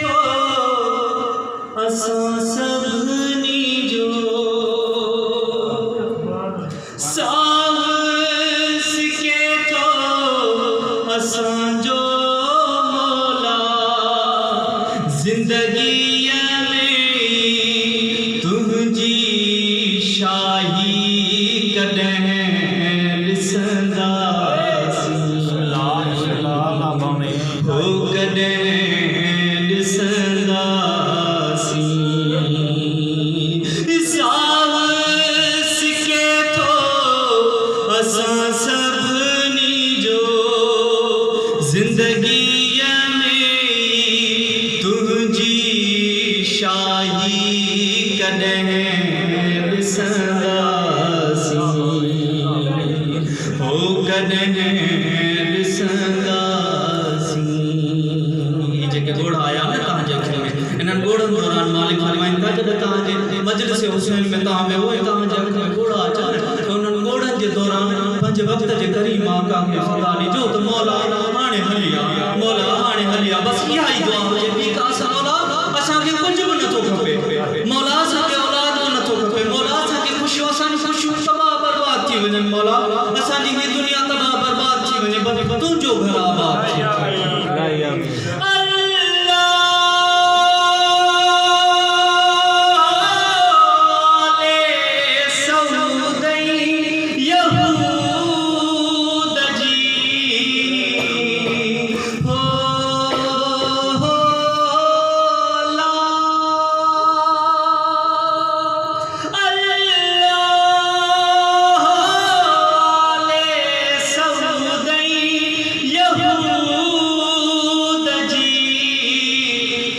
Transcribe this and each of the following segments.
थो असां सभिनी जो साहस के थो असांजो मौला ज़िंदगीअ में तुंहिंजी शाही कॾहिं ज़िंदगीअ में तुंहिंजी शाही कॾहिं ॾिसंदासीं हो कॾहिं ॾिसंदासीं। जेके घोड़ा आया न तव्हांजे अखियुनि में इन्हनि घोड़नि दौरान मालिक फरमाइनि था जॾहिं तव्हांजे मजलिस हुसैन में तव्हां में उहे तव्हांजे अखि में घोड़ा अचनि त उन्हनि घोड़नि जे दौरान पंज वक़्त जे करीब आका खे सदा ॾिजो त मौला हाणे हली आ, मौला हाणे हली आ। बस इहा ई दुआ हुजे ॿी का असां मौला असांखे कुझु बि नथो खपे, मौला असांखे औलाद बि नथो खपे, मौला असांखे ख़ुशियूं असांजी ख़ुशियूं तबाह बर्बाद थी वञनि, मौला असांजी हीअ दुनिया तबाह बर्बाद थी वञे, बस तुंहिंजो घर आबाद थी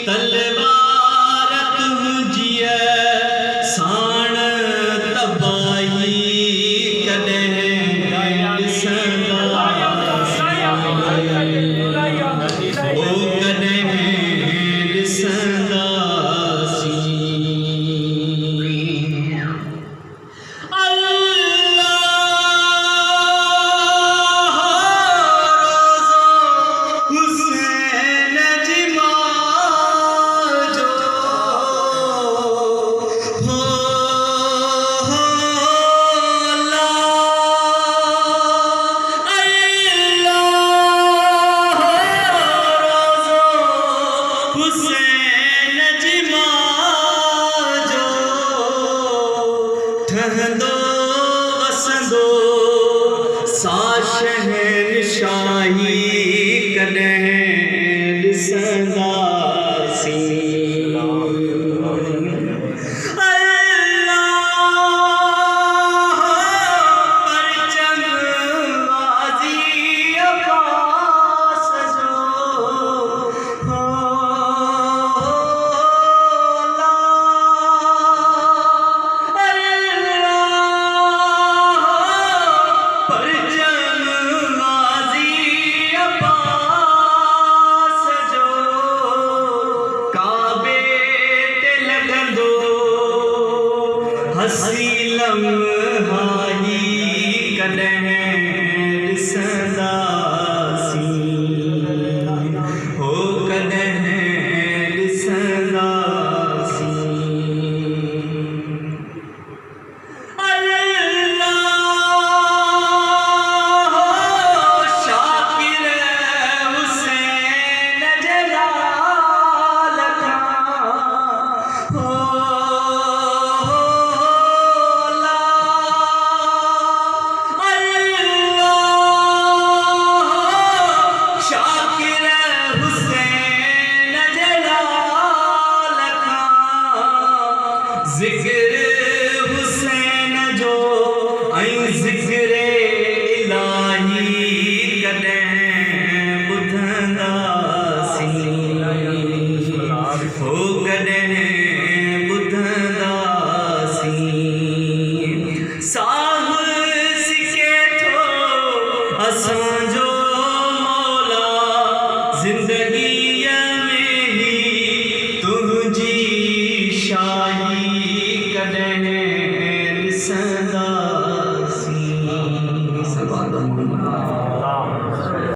तलवार तुंहिंजी साण तबाही कॾहिं ॾिसंदासीं ओ कॾहिं ॾिसंदासीं। ठहंदो वसंदो सा शहंशाही कॾहिं ॾिसंदासीं। हसी लम्हाई कॾहिं